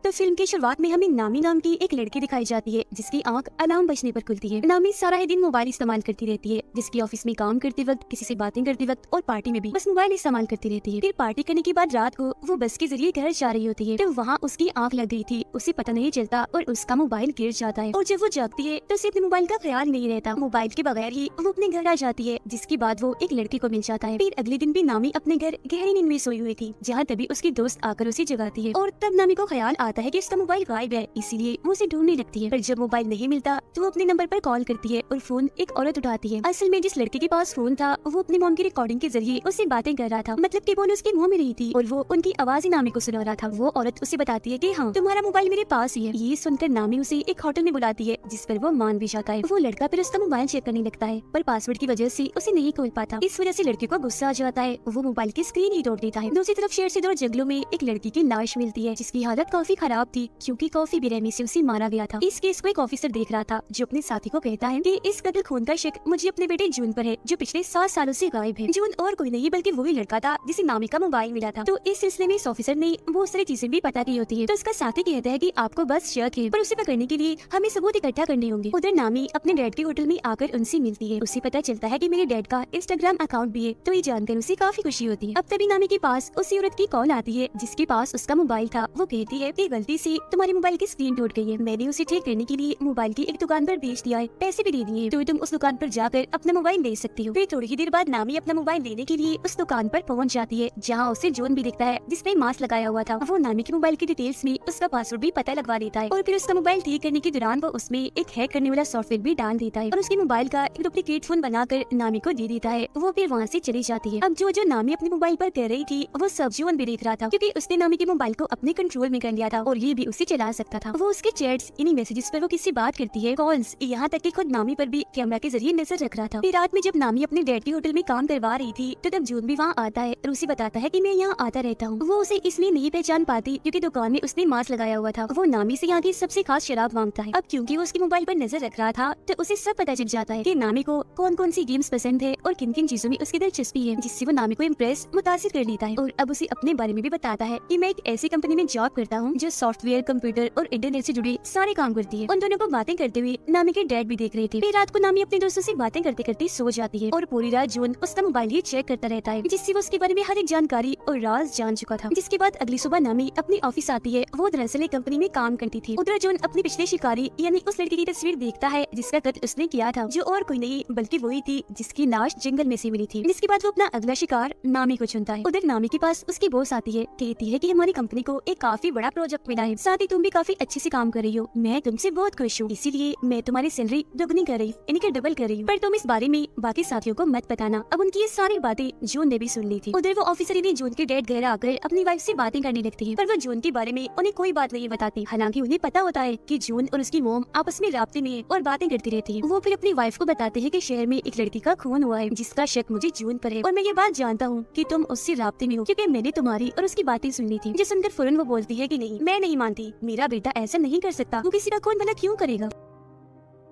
तो फिल्म की शुरुआत में हमें नामी नाम की एक लड़की दिखाई जाती है जिसकी आंख अलार्म बजने पर खुलती है। नामी सारा ही दिन मोबाइल इस्तेमाल करती रहती है, जिसकी ऑफिस में काम करते वक्त, किसी से बातें करते वक्त और पार्टी में भी बस मोबाइल इस्तेमाल करती रहती है। फिर पार्टी करने के बाद रात को वो बस के जरिए घर जा रही होती है, तो वहाँ उसकी आंख लग गई थी, उसे पता नहीं चलता और उसका मोबाइल गिर जाता है। और जब वो जागती है तो उसे अपने मोबाइल का ख्याल नहीं रहता, मोबाइल के बगैर ही वो अपने घर आ जाती है, जिसके बाद वो एक लड़के को मिल जाता है। फिर अगले दिन भी नामी अपने घर गहरी नींद में सोई हुई थी, जहाँ तभी उसकी दोस्त आकर उसे जगाती है और तब नामी को ख्याल आता है कि उसका मोबाइल गायब है, इसीलिए वो उसे ढूंढने लगती है। पर जब मोबाइल नहीं मिलता तो वो अपने नंबर पर कॉल करती है और फोन एक औरत उठाती है। असल में जिस लड़के के पास फोन था वो अपनी मॉम की रिकॉर्डिंग के जरिए उससे बातें कर रहा था, मतलब कि बोल उसके मुंह में नहीं थी और वो उनकी आवाज ही नामी को सुना रहा था। वो औरत उसे बताती है कि हाँ, तुम्हारा मोबाइल मेरे पास ही है। ये सुनकर नामी उसे एक होटल में बुलाती है, जिस पर वो मान भी जाता है। वो लड़का फिर उसका मोबाइल चेक करने लगता है, पर पासवर्ड की वजह से उसे नहीं खोल पाता। इस वजह से लड़के को गुस्सा आ जाता है, वो मोबाइल की स्क्रीन ही तोड़ देता है। दूसरी तरफ शेर से दूर जंगलों में एक लड़की की लाश मिलती है, जिसकी हालत काफी खराब थी क्योंकि काफी बेरहमी से उसे मारा गया था। इस केस को एक ऑफिसर देख रहा था, जो अपने साथी को कहता है कि इस कत्ल खून का शक मुझे अपने बेटे जून पर है, जो पिछले 7 सालों से गायब है। जून और कोई नहीं बल्कि वही लड़का था जिसे नामी का मोबाइल मिला था। तो इस सिलसिले में इस ऑफिसर ने बहुत सारी चीजें भी पता की होती है। तो उसका साथी कहता है कि आपको बस शक है, पर उसे पकड़ने के लिए हमें सबूत इकट्ठा करने होंगे। उधर नामी अपने डैड के होटल में आकर उनसे मिलती है। उसे पता चलता है कि मेरे डैड का इंस्टाग्राम अकाउंट भी है, तो ये जानकर उसे काफी खुशी होती है। अब तभी नामी के पास उसी औरत की कॉल आती है जिसके पास उसका मोबाइल था। वो कहती है कि गलती से तुम्हारे मोबाइल की स्क्रीन टूट गई है, मैंने उसे ठीक करने के लिए मोबाइल की एक दुकान पर बेच दिया है, पैसे भी दे दिए, तो तुम उस दुकान पर जाकर अपना मोबाइल ले सकती हो। फिर थोड़ी ही देर बाद नामी अपना मोबाइल लेने के लिए उस दुकान पर पहुंच जाती है, जहां उसे जून भी दिखता है जिसने मास्क लगाया हुआ था। वो नामी के मोबाइल की डिटेल्स में उसका पासवर्ड भी पता लगवा लेता है और फिर उसका मोबाइल ठीक करने के दौरान वो उसमें एक हैक करने वाला सॉफ्टवेयर भी डाल देता है और उसके मोबाइल का एक डुप्लीकेट फोन बनाकर नामी को दे देता है। वो फिर वहाँ से चली जाती है। अब जो नामी अपने मोबाइल पर कर रही थी वो सब जून भी देख रहा था, क्योंकि उसने नामी के मोबाइल को अपने कंट्रोल में कर लिया था और ये भी उसे चला सकता था। वो उसके चैट्स, इन्हीं मैसेजेस पर वो किससे बात करती है, कॉल्स, यहाँ तक कि खुद नामी पर भी कैमरा के जरिए नजर रख रहा था। फिर रात में जब नामी अपने डैड के होटल में काम करवा रही थी तो तब जून भी वहाँ आता है और उसे बताता है कि मैं यहाँ आता रहता हूँ। वो उसे इसलिए नहीं पहचान पाती क्योंकि दुकान में उसने मास्क लगाया हुआ था। वो नामी से यहाँ की सबसे खास शराब मांगता है। अब क्योंकि वो उसके मोबाइल पर नजर रख रहा था तो उसे सब पता चल जाता है कि नामी को कौन कौन सी गेम्स पसंद है और किन किन चीजों में उसकी दिलचस्पी है, जिससे वो नामी को इम्प्रेस मुतासिर कर लेता है। और अब उसे अपने बारे में भी बताता है कि मैं एक ऐसी कंपनी में जॉब करता हूँ जो सॉफ्टवेयर, कंप्यूटर और इंटरनेट से जुड़े सारे काम करती है। उन दोनों को बातें करते हुए नामी के डैड भी देख रहे थे। फिर रात को नामी अपने दोस्तों से बातें करते करते सो जाती है और पूरी रात जून उसका मोबाइल ही चेक करता रहता है, जिससे वो उसके बारे में हर एक जानकारी और राज जान चुका था। जिसके बाद अगली सुबह नामी अपनी ऑफिस आती है। वो दरअसल एक कंपनी में काम करती थी। उधर जून अपनी पिछले शिकारी यानी उस लड़की की तस्वीर देखता है जिसका कत्ल उसने किया था, जो और कोई नहीं बल्कि वही थी जिसकी लाश जंगल में से मिली थी। जिसके बाद वो अपना अगला शिकार नामी को चुनता है। उधर नामी के पास उसकी बॉस आती है, कहती है कि हमारी कंपनी को एक काफी बड़ा प्रोजेक्ट मिला है, साथ ही तुम भी काफी अच्छे से काम कर रही हो, मैं तुमसे बहुत खुश हूँ, इसीलिए मैं तुम्हारी सैलरी दोगुनी कर रही हूँ, यानी कि डबल कर रही हूँ, पर तुम इस बारे में बाकी साथियों को मत बताना। अब उनकी ये सारी बातें जून ने भी सुन ली थी। उधर वो ऑफिसर ने जून के डैड घर आकर अपनी वाइफ से बातें करने लगती है, पर वो जून के बारे में उन्हें कोई बात नहीं बताती। हालांकि उन्हें पता होता है कि जून और उसकी मोम आपस में राब्ते में और बातें करती रहती है। वो फिर अपनी वाइफ को बताते हैं कि शहर में एक लड़की का खून हुआ है जिसका शक मुझे जून पर है और मैं ये बात जानता हूँ कि तुम उससे राब्ते में हो, क्योंकि मैंने तुम्हारी और उसकी बातें सुन ली थी। जो सुनकर फौरन वो बोलती है कि नहीं, मैं नहीं मानती, मेरा बेटा ऐसा नहीं कर सकता, वो किसी का खून भला क्यों करेगा।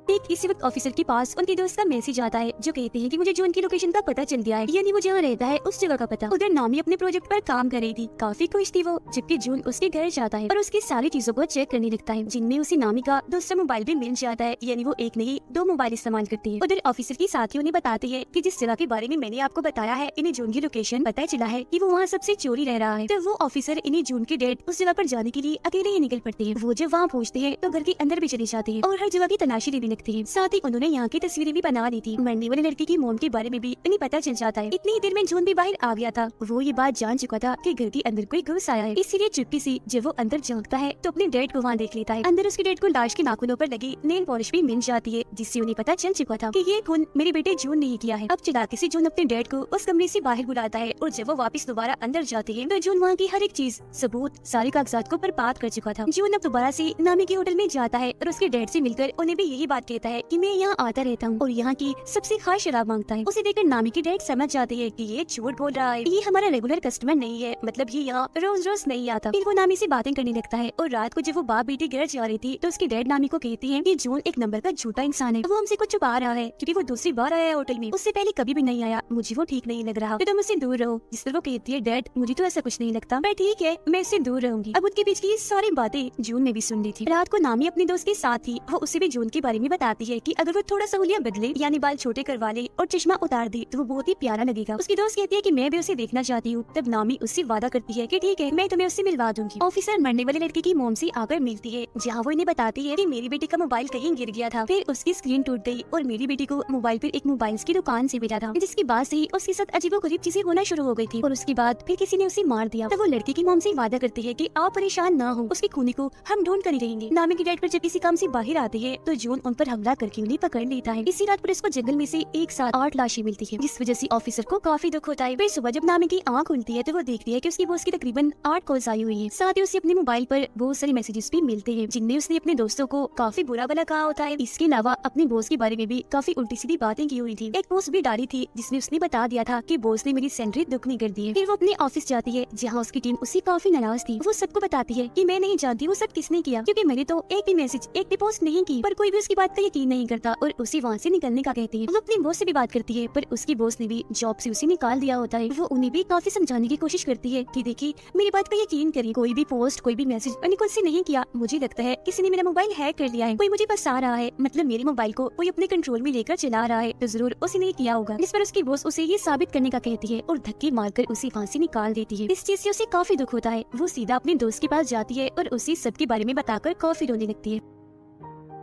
एक इसी वक्त ऑफिसर के पास उनके दोस्त का मैसेज आता है जो कहते हैं कि मुझे जून की लोकेशन का पता चल गया है, यानी वो जहाँ रहता है उस जगह का पता। उधर नामी अपने प्रोजेक्ट पर काम कर रही थी, काफी खुश थी वो, जबकि जून उसके घर जाता है और उसकी सारी चीजों को चेक करने लगता है, जिनमें उसे नामी का दूसरा मोबाइल भी मिल जाता है, यानी वो एक नहीं 2 मोबाइल इस्तेमाल करती है। उधर ऑफिसर की साथियों ने बताते हैं कि जिस जगह के बारे में मैंने आपको बताया है, इन्हें जून की लोकेशन पता चला है कि वो वहाँ सबसे चोरी रह रहा है। तो वो ऑफिसर इन्हें जून के डेट उस जगह पर जाने के लिए अकेले ही निकल पड़ते हैं। वो जब वहाँ पहुँचते हैं तो घर के अंदर भी चली जाती है और हर जगह की तलाशी लेने लगती है। साथ ही उन्होंने यहाँ की तस्वीरें भी बना ली थी। मरने वाली लड़की की मोम के बारे में भी इन्हें पता चल जाता है। इतनी ही देर में जून भी बाहर आ गया था। वो ये बात जान चुका था कि घर के अंदर कोई घुस आया है, इसीलिए चुप्पी से जब वो अंदर झांकता है तो अपने डैड को वहाँ देख लेता है। अंदर उसके डैड को लाश के नाखूनों पर लगी नेल पॉलिश भी मिल जाती है, जिससे उन्हें पता चल चुका था कि ये खून मेरे बेटे जून ने ही किया है। अब चालाकी से जून अपने डैड को उस कमरे से बाहर बुलाता है और जब वो वापस दोबारा अंदर जाते हैं तो जून वहाँ की हर एक चीज, सबूत, सारे कागजात को बर्बाद कर चुका था। जून अब दोबारा से नामी के होटल में जाता है और उसके डैड से मिलकर उन्हें भी यही बात बाद कहता है कि मैं यहाँ आता रहता हूँ और यहाँ की सबसे खास शराब मांगता है। उसे देखकर नामी की डैड समझ जाती है कि ये झूठ बोल रहा है, ये हमारा रेगुलर कस्टमर नहीं है, मतलब ये यहाँ रोज रोज नहीं आता। फिर वो नामी से बातें करने लगता है और रात को जब वो बाप बेटी घर जा रही थी तो उसकी डैड नामी को कहती है कि जून एक नंबर का झूठा इंसान है, वो हमसे कुछ छुपा रहा है क्योंकि वो दूसरी बार आया है होटल में, उससे पहले कभी भी नहीं आया, मुझे वो ठीक नहीं लग रहा, तो तुम उससे दूर रहो। जिस पर वो कहती है डैड मुझे तो ऐसा कुछ नहीं लगता, मैं ठीक है मैं उससे दूर रहूंगी। अब उनके बीच की ये सारी बातें जून ने भी सुन ली थी। रात को नामी अपने दोस्त के साथ थी, वो उसे भी जून के बारे में बताती है कि अगर वो थोड़ा सा हुलिया बदले यानी बाल छोटे करवा ले और चश्मा उतार दे तो वो बहुत ही प्यारा लगेगा। उसकी दोस्त कहती है कि मैं भी उसे देखना चाहती हूँ। तब नामी उससे वादा करती है कि ठीक है मैं तुम्हें उससे मिलवा दूंगी। ऑफिसर मरने वाले लड़के की मोम से आकर मिलती है, जहाँ वो इन्हें बताती है कि मेरी बेटी का मोबाइल कहीं गिर गया था, फिर उसकी स्क्रीन टूट गई और मेरी बेटी को मोबाइल पर एक मोबाइल की दुकान से मिला था, जिसके बाद से ही उसके साथ अजीबोगरीब चीजें होना शुरू हो गई थी और उसके बाद फिर किसी ने उसे मार दिया। तब वो लड़की की मोम से वादा करती है कि आप परेशान ना हो, उसकी खूनी को हम ढूंढ कर ही रहेंगे। नामी की डैड पर जब किसी काम से बाहर आते हैं तो जून उन पर हमला करके उन्हें पकड़ लेता है। इसी रात पुलिस को जंगल में से एक साथ 8 लाशें मिलती है, जिस वजह से ऑफिसर को काफी दुख होता है। फिर सुबह जब नामी की आंख खुलती है तो वो देखती है कि उसकी बॉस की तकरीबन 8 कॉल्स आई हुई है, साथ ही उसे अपने मोबाइल पर बहुत सारे मैसेजेस भी मिलते हैं जिनमें उसने अपने दोस्तों को काफी बुरा भला कहा होता है। इसके अलावा अपने बॉस के बारे में भी काफी उल्टी सीधी बातें की हुई थी। एक पोस्ट भी डाली थी जिसमें उसने बता दिया था कि बॉस ने मेरी सैलरी दुगनी कर दी है। फिर वो अपने ऑफिस जाती है जहाँ उसकी टीम उससे काफी नाराज थी। वो सबको बताती है कि मैं नहीं जानती वो सब किसने किया, क्योंकि मैंने तो एक भी मैसेज एक भी पोस्ट नहीं की, पर कोई भी उसकी बात का यकीन नहीं करता और उसे वहाँ से निकलने का कहती है। वो अपनी बॉस से भी बात करती है पर उसकी बॉस ने भी जॉब से उसे निकाल दिया होता है। वो उन्हें भी काफी समझाने की कोशिश करती है कि देखिए मेरी बात का यकीन करिए, कोई भी पोस्ट कोई भी मैसेज मैंने खुद से नहीं किया, मुझे लगता है किसी ने मेरा मोबाइल हैक कर लिया है, कोई मुझे फंसा रहा है, मतलब मेरे मोबाइल को कोई अपने कंट्रोल में लेकर चला रहा है तो जरूर उसी ने किया होगा। जिस पर उसकी बॉस उसे ये साबित करने का कहती है और धक्के मारकर उसे वहाँ से निकाल देती है। इस चीज से उसे काफी दुख होता है। वो सीधा अपने दोस्त के पास जाती है और उसे सबके बारे में बताकर काफी रोने लगती है।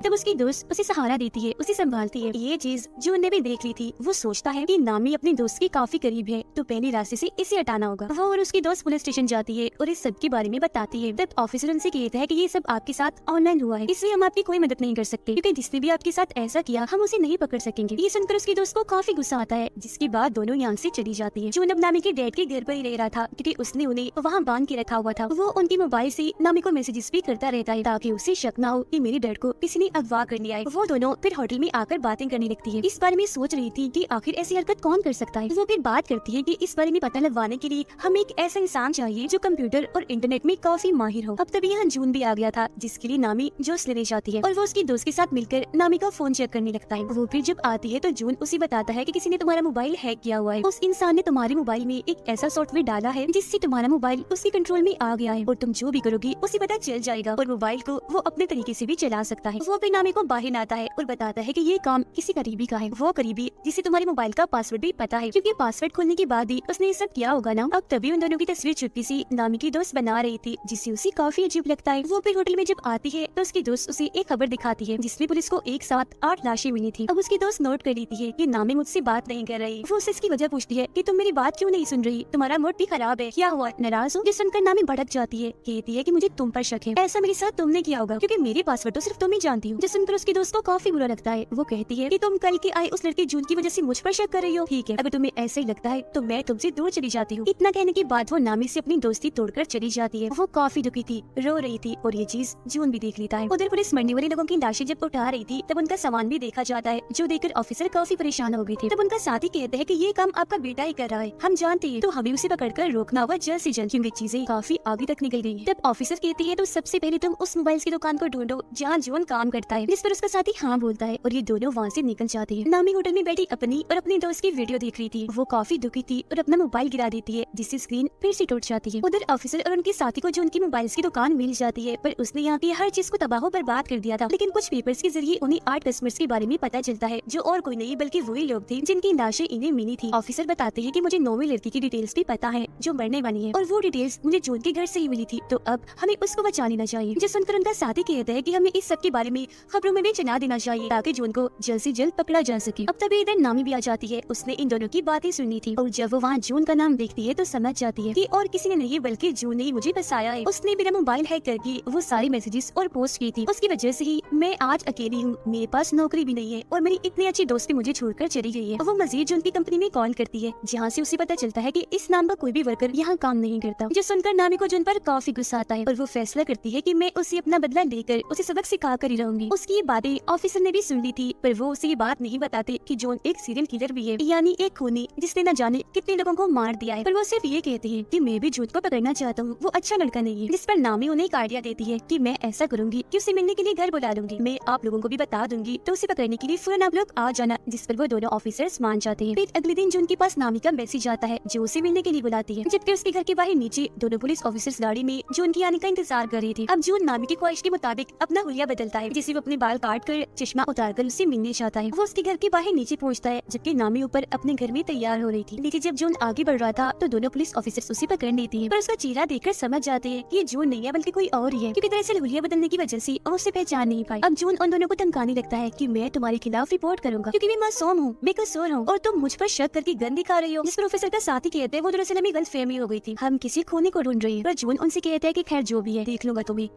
तब उसकी दोस्त उसे सहारा देती है, उसे संभालती है। ये चीज जो उन्हें भी देख ली थी, वो सोचता है कि नामी अपने दोस्त के काफी करीब है तो पहले रास्ते से इसे हटाना होगा। वो और उसकी दोस्त पुलिस स्टेशन जाती है और इस सब के बारे में बताती है। तब ऑफिसर उनसे कहता है कि ये सब आपके साथ ऑनलाइन हुआ है, इसलिए हम आपकी कोई मदद नहीं कर सकते, क्योंकि जिसने भी आपके साथ ऐसा किया हम उसे नहीं पकड़ सकेंगे। ये सुनकर उसकी दोस्त को काफी गुस्सा आता है, जिसके बाद दोनों यहाँ से चली जाती है। जून अब नामी के डैड के घर पर ही रह रहा था क्योंकि उसने उन्हें वहाँ बांध के रखा हुआ था। वो उनके मोबाइल से नामी को मैसेजेस भी करता रहता है ताकि उसे शक ना हो कि मेरे डैड को किसी ने अगवा कर लिया है। वो दोनों फिर होटल में आकर बातें करने लगती है। इस बारे में सोच रही थी कि आखिर ऐसी हरकत कौन कर सकता है। वो फिर बात करती है कि इस बारे में पता लगवाने के लिए हमें एक ऐसा इंसान चाहिए जो कंप्यूटर और इंटरनेट में काफी माहिर हो। अब तभी यहाँ जून भी आ गया था, जिसके लिए नामी जोश लेने जाती है और वो उसकी दोस्त के साथ मिलकर नामी का फोन चेक करने लगता है। वो फिर जब आती है तो जून उसे बताता है कि किसी ने तुम्हारा मोबाइल हैक किया हुआ है। उस इंसान ने तुम्हारे मोबाइल में एक ऐसा सॉफ्टवेयर डाला है जिससे तुम्हारा मोबाइल उसके कंट्रोल में आ गया है और तुम जो भी करोगी उसे पता चल जाएगा और मोबाइल को वो अपने तरीके से भी चला सकता है। वो फिर नामी को बाहर आता है और बताता है कि ये काम किसी करीबी का है, वो करीबी जिसे तुम्हारे मोबाइल का पासवर्ड भी पता है, क्योंकि पासवर्ड खोलने के बाद ही उसने ये सब किया होगा ना। अब तभी उन दोनों की तस्वीर चुपके से नामी की दोस्त बना रही थी, जिससे उसे काफी अजीब लगता है। वो फिर होटल में जब आती है तो उसकी दोस्त उसे एक खबर दिखाती है जिसमें पुलिस को एक साथ 8 लाशें मिली थी। अब उसकी दोस्त नोट कर लेती है कि नामी मुझसे बात नहीं कर रही। वो उससे इसकी वजह पूछती है कि तुम मेरी बात क्यों नहीं सुन रही, तुम्हारा मूड भी खराब है, क्या हुआ, नाराज हो? ये सुनकर नामी भड़क जाती है, कहती है कि मुझे तुम पर शक है, ऐसा मेरे साथ तुमने किया होगा क्योंकि मेरे पासवर्ड तो सिर्फ तुम ही जानती हो। जिस सुनकर उसकी दोस्त को काफी बुरा लगता है। वो कहती है कि तुम कल के आए उस लड़की जून की वजह से मुझ पर शक कर रही हो, ठीक है अगर तुम्हें ऐसा ही लगता है तो मैं तुमसे दूर चली जाती हूँ। इतना कहने के बाद वो नामी से अपनी दोस्ती तोड़कर चली जाती है। वो काफी दुखी थी, रो रही थी और ये चीज जून भी देख लेता है। उधर पुलिस मरने वाले लोगों की लाशें जब उठा रही थी तब उनका सामान भी देखा जाता है, जो देखकर ऑफिसर काफी परेशान हो गए थे। तब उनका साथी कहते हैं कि ये काम आपका बेटा ही कर रहा है, हम जानते हैं, तो हमें उसे पकड़कर रोकना होगा जल्द से जल्द, क्योंकि चीजें काफी आगे तक निकल गई हैं। तब ऑफिसर कहती है तो सबसे पहले तुम उस मोबाइल की दुकान को ढूंढो जहाँ जून काम करता है, जिस पर उसका साथी हाँ बोलता है और ये दोनों वहाँ से निकल जाते हैं। नामी होटल में बैठी अपनी और अपने दोस्त की वीडियो देख रही थी। वो काफी दुखी थी और अपना मोबाइल गिरा देती है, जिससे स्क्रीन फिर से टूट जाती है। उधर ऑफिसर और उनके साथी को जो उनकी मोबाइल की दुकान मिल जाती है, पर उसने यहाँ की हर चीज को तबाह बर्बाद कर दिया था। लेकिन कुछ पेपर्स के जरिए उन्हें 8 कस्टमर्स के बारे में पता चलता है, जो और कोई नहीं बल्कि वही लोग थे जिनकी लाशें इन्हें मिली थी। ऑफिसर बताते हैं कि मुझे 9वीं लड़की की डिटेल्स भी पता है जो मरने वाली है और वो डिटेल्स मुझे जून के घर से ही मिली थी, तो अब हमें उसको बचा लेना चाहिए। जो सुनकर उनका साथी कहता है कि हमें इस सब के बारे में खबरों में भी चला देना चाहिए ताकि जून को जल्द से जल्द पकड़ा जा सके। अब तभी इधर नामी भी आ जाती है, उसने इन दोनों की बातें सुनी थी और जब वो वहाँ जून का नाम देखती है तो समझ जाती है कि और किसी ने नहीं बल्कि जून ने ही मुझे फंसाया है। उसने मेरा मोबाइल हैक करके वो सारी मैसेजेस और पोस्ट की थी, उसकी वजह से ही मैं आज अकेली हूँ, मेरे पास नौकरी भी नहीं है और मेरी इतनी अच्छी दोस्ती मुझे छोड़कर चली गई है। वो मजीद जून की कंपनी में कॉल करती है, जहाँ से उसे पता चलता है कि इस नाम का कोई भी वर्कर यहाँ काम नहीं करता। जो सुनकर नामी को जून पर काफी गुस्सा आता है और वो फैसला करती है कि मैं उसे अपना बदला लेकर उसे सबक सिखा कर ही रहूंगी। करूंगी। उसकी ये बातें ऑफिसर ने भी सुन ली थी, पर वो उसे ये बात नहीं बताते कि जॉन एक सीरियल किलर भी है, यानी एक खूनी जिसने न जाने कितने लोगों को मार दिया है। पर वो सिर्फ ये कहते हैं कि मैं भी जॉन को पकड़ना चाहता हूँ, वो अच्छा लड़का नहीं है। जिस पर नामी उन्हें एक आइडिया देती है कि मैं ऐसा करूंगी कि उसे मिलने के लिए घर बुला लूंगी, मैं आप लोगों को भी बता दूंगी, तो उसे पकड़ने के लिए फौरन आप लोग आ जाना। जिस पर वो दोनों ऑफिसर्स मान जाते हैं। फिर अगले दिन जॉन के पास नामी का मैसेज आता है जो उसे मिलने के लिए बुलाती है, जबकि उसके घर के बाहर नीचे दोनों पुलिस ऑफिसर्स गाड़ी में जॉन के आने का इंतजार कर रही थी। अब जॉन नामी की ख्वाहिश के मुताबिक अपना हुलिया बदलता है, जिसे वो अपने बाल काट कर चश्मा उतार कर उससे मिलने चाहता है। वो उसके घर के बाहर नीचे पहुंचता है, जबकि नामी ऊपर अपने घर में तैयार हो रही थी। लेकिन जब जॉन आगे बढ़ रहा था तो दोनों पुलिस ऑफिसर्स उसे पकड़ लेती हैं, पर उसका चेहरा देखकर समझ जाते हैं कि ये जॉन नहीं है बल्कि कोई और ही है, क्योंकि दरअसल हुलिया बदलने की वजह से वो उसे पहचान नहीं पाई। अब जॉन उन दोनों को धमकाने लगता है कि मैं तुम्हारे खिलाफ रिपोर्ट करूंगा, क्योंकि मैं मासूम हूँ, बेकसूर हूँ और तुम मुझ पर शक करके गन दिखा रही हो। जिस प्रोफेसर का साथी कहते हैं वो दरअसल हमें गलतफहमी हो गई थी, हम किसी खूनी को ढूंढ रहे हैं। पर जॉन उनसे कहता है कि खैर जो भी है देख लूंगा तुम्हें।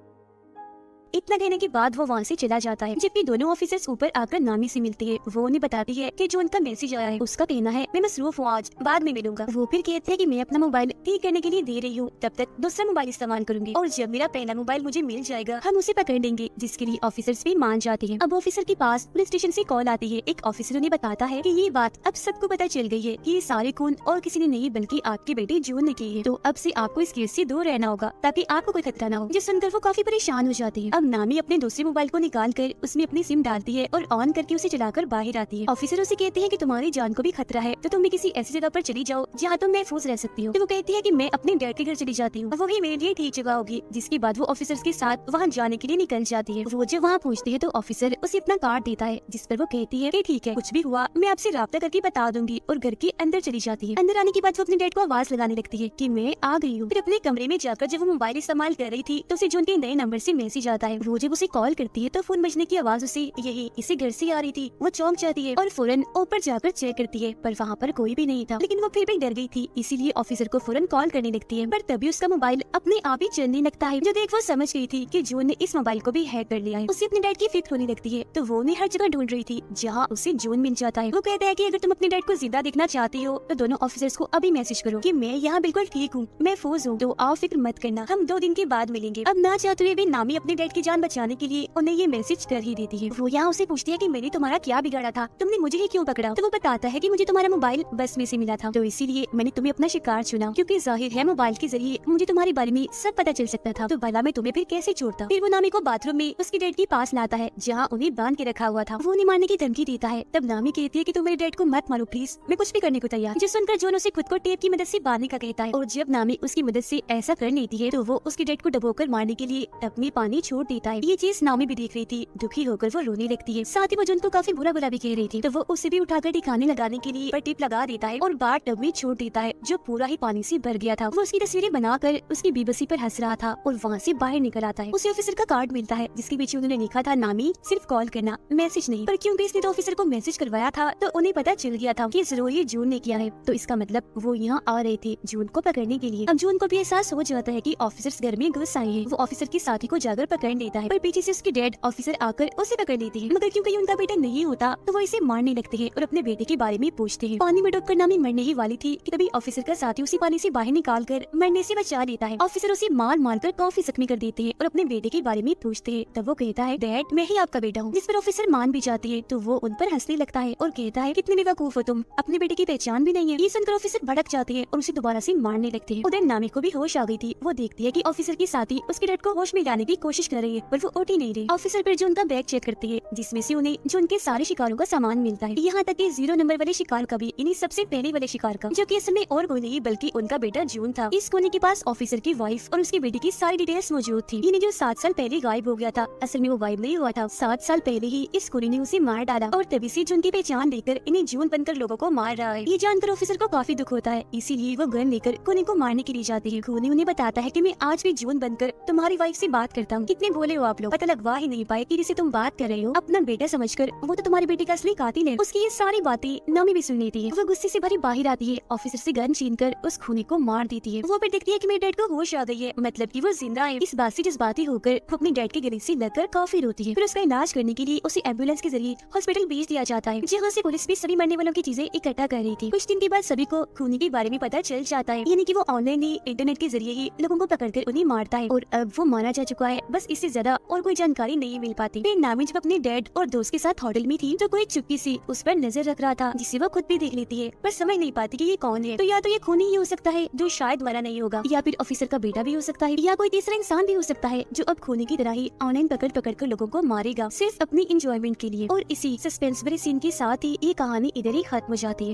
इतना कहने के बाद वो वहाँ से चला जाता है, जबकि दोनों ऑफिसर्स ऊपर आकर नामी से मिलती है। वो उन्हें बताती है कि जॉन का मैसेज आया है, उसका कहना है मैं मसरूफ हूँ, आज बाद में मिलूंगा। वो फिर कहते हैं कि मैं अपना मोबाइल ठीक करने के लिए दे रही हूँ, तब तक दूसरा मोबाइल इस्तेमाल करूंगी और जब मेरा पहला मोबाइल मुझे मिल जाएगा हम उसे पकड़ लेंगे, जिसके लिए ऑफिसर्स भी मान जाते हैं। अब ऑफिसर के पास पुलिस स्टेशन से कॉल आती है। एक ऑफिसर उन्हें बताता है कि ये बात अब सबको पता चल गई है कि ये सारे खून और किसी ने नहीं बल्कि आपके बेटे जॉन ने की है, तो अब से आपको इस केस से दूर रहना होगा ताकि आपको कोई खतरा न हो। जिस सुनकर वो काफी परेशान हो जाती है। अब नामी अपने दूसरे मोबाइल को निकाल कर उसमें अपनी सिम डालती है और ऑन करके उसे चलाकर बाहर आती है। ऑफिसर उसे कहते हैं कि तुम्हारी जान को भी खतरा है, तो तुम भी किसी ऐसी जगह पर चली जाओ जहाँ तुम महफूज रह सकती हो। तो वो कहती है कि मैं अपने डैड के घर चली जाती हूँ, वही मेरे लिए ठीक जगह होगी। जिसके बाद वो ऑफिसर्स के साथ वहाँ जाने के लिए निकल जाती है। वो जब वहाँ पहुँचती है तो ऑफिसर उसे अपना कार्ड देता है, जिस पर वो कहती है कि ठीक है, कुछ भी हुआ मैं आपसे राब्ता करके बता दूंगी, और घर के अंदर चली जाती है। अंदर आने के बाद वो अपने डैड को आवाज लगाने लगती है कि मैं आ गई हूँ। फिर अपने कमरे में जाकर जब वो मोबाइल इस्तेमाल कर रही थी तो उसे जॉन के नए नंबर से मैसेज आता है। वो जब उसे कॉल करती है तो फोन बजने की आवाज उसे यही इसी घर से आ रही थी। वो चौंक जाती है और फौरन ऊपर जाकर चेक करती है, पर वहाँ पर कोई भी नहीं था। लेकिन वो फिर भी डर गई थी, इसीलिए ऑफिसर को फौरन कॉल करने लगती है। पर तभी उसका मोबाइल अपने आप ही चलने लगता है। जो देख वो समझ गई थी कि जॉन ने इस मोबाइल को भी हैक कर लिया है। उसे अपने डैड की फिक्र होने लगती है, तो वो उन्हें हर जगह ढूंढ रही थी जहाँ उसे जॉन मिल जाता है। वो कहता है कि अगर तुम अपने डैड को जिंदा देखना चाहती हो तो दोनों ऑफिसर्स को अभी मैसेज करो कि मैं यहाँ बिल्कुल ठीक हूँ, महफूज हूँ, तो आओ फिक्र मत करना, हम 2 दिन के बाद मिलेंगे। अब ना चाहते हुए भी नामी अपने डैड की जान बचाने के लिए उन्हें ये मैसेज कर ही देती है। वो यहाँ उसे पूछती है कि मैंने तुम्हारा क्या बिगाड़ा था, तुमने मुझे ही क्यों पकड़ा। तो वो बताता है कि मुझे तुम्हारा मोबाइल बस में से मिला था, तो इसीलिए मैंने तुम्हें अपना शिकार चुना, क्योंकि जाहिर है मोबाइल के जरिए मुझे तुम्हारे बारे में सब पता चल सकता था, तो भला मैं तुम्हें फिर कैसे छोड़ता। फिर वो नामी को बाथरूम में उसके डैड के पास लाता है जहाँ उन्हें बांध के रखा हुआ था। वो उन्हें मारने की धमकी देता है। तब नामी कहती है कि तुम मेरे डैड को मत मारो प्लीज, मैं कुछ भी करने को तैयार। जो सुनकर जॉन उसे खुद को टेप की मदद से बांधने का कहता है, और जब नामी उसकी मदद से ऐसा कर लेती है तो वो उसके डैड को डबोकर मारने के लिए टब में पानी छोड़ देता है। ये चीज नामी भी देख रही थी। दुखी होकर वो रोने लगती है। साथ ही वो जॉन को काफी बुरा भी कह रही थी, तो वो उसे भी उठाकर ठिकाने लगाने के लिए टिप लगा देता है और बार टब में छोड़ देता है जो पूरा ही पानी से भर गया था। वो उसकी तस्वीरें बनाकर उसकी बेबसी पर हंस रहा था और वहाँ से बाहर निकल आता है। उसे ऑफिसर का कार्ड मिलता है जिसके पीछे उन्होंने लिखा था नामी सिर्फ कॉल करना, मैसेज नहीं। पर क्योंकि इसने तो ऑफिसर को मैसेज करवाया था तो उन्हें पता चल गया था कि जरूर ये जून ने किया है, तो इसका मतलब वो यहाँ आ रहे थे जून को पकड़ने के लिए। अब जून को भी एहसास हो जाता है कि ऑफिसर्स घर में घुस आए हैं। वो ऑफिसर के साथी को जाकर पकड़ लेता है, पर पीछे से उसके डैड ऑफिसर आकर उसे पकड़ लेते हैं। मगर क्योंकि उनका बेटा नहीं होता तो वो इसे मारने लगते हैं और अपने बेटे के बारे में पूछते हैं। पानी में डूबकर नामी मरने ही वाली थी कि तभी ऑफिसर का साथी उसी पानी से बाहर निकाल कर मरने से बचा लेता है। ऑफिसर उसे मार कर काफी जख्मी कर देते हैं और अपने बेटे के बारे में पूछते हैं। तब वो कहता है डैड मैं ही आपका बेटा हूँ, जिस पर ऑफिसर मान भी जाती है। तो वो उन पर हंसने लगता है और कहता है कितने बेवकूफ हो तुम, अपने बेटे की पहचान भी नहीं है। ये सुनकर ऑफिसर भड़क जाते हैं और उसे दोबारा से मारने लगते हैं। उधर नामी को भी होश आ गई थी। वो देखती है कि ऑफिसर की साथी उसके डैड को होश में लाने की कोशिश कर रही है, पर वो उठ ही नहीं रही। ऑफिसर फिर जून का बैग चेक करती है जिसमें से उन्हें जून के सारे शिकारों का सामान मिलता है, यहाँ तक कि 0 नंबर वाले शिकार का भी, इन्हीं सबसे पहले वाले शिकार का, जो कि असल में और कोई नहीं बल्कि उनका बेटा जून था। इस कोने के पास ऑफिसर की वाइफ और उसके बेटे की सारी डिटेल्स मौजूद थी। इन्हें जो 7 साल पहले गायब हो गया था, असल में वो गायब नहीं हुआ था, 7 साल पहले ही इस कोने ने उसे मार डाला और तभी से जून की पहचान देकर इन्हें जून बनकर लोगों को मार रहा है। ये जानकर ऑफिसर को काफी दुख होता है, इसीलिए वो गन लेकर कोने को मारने के लिए जाती है। कोने उन्हें बताता है कि मैं आज भी जून बनकर तुम्हारी वाइफ से बात करता हूँ। कितने भोले हो आप लोग, पता लगवा ही नहीं पाए कि जिसे तुम बात कर रहे हो अपना बेटा समझकर, वो तो तुम्हारे बेटे का असली कातिल है। उसकी ये सारी बातें नामी भी सुन लेती है। वो गुस्से से भरी बाहर आती है, ऑफिसर से गन छीनकर उस खूनी को मार देती है। वो फिर देखती है कि मेरे डैड को होश आ गई है, मतलब कि वो जिंदा है। इस बात से जज्बाती होकर वो अपने डैड के गले से लगकर काफी रोती है। फिर उसका इलाज करने के लिए उसे एम्बुलेंस के जरिए हॉस्पिटल भेज दिया जाता है, जहाँ से पुलिस भी सभी मरने वालों की चीजें इकट्ठा कर रही थी। कुछ दिन के बाद सभी को खूनी के बारे में पता चल जाता है, यानी कि वो ऑनलाइन ही इंटरनेट के जरिए ही लोगों को पकड़कर उन्हें मारता है और अब वो मारा जा चुका है। बस इसी से ज्यादा और कोई जानकारी नहीं मिल पाती। फिर नामी जब अपने डैड और दोस्त के साथ होटल में थी तो कोई चुप्पी सी उस पर नजर रख रहा था, जिसे वो खुद भी देख लेती है पर समझ नहीं पाती कि ये कौन है। तो या तो ये खूनी ही हो सकता है जो शायद मरा नहीं होगा, या फिर ऑफिसर का बेटा भी हो सकता है, या कोई तीसरा इंसान भी हो सकता है जो अब खूनी की तरह ही ऑनलाइन पकड़ पकड़ कर लोगों को मारेगा सिर्फ अपनी इंजॉयमेंट के लिए। और इसी सस्पेंस भरे सीन के साथ ही ये कहानी इधर ही खत्म हो जाती है।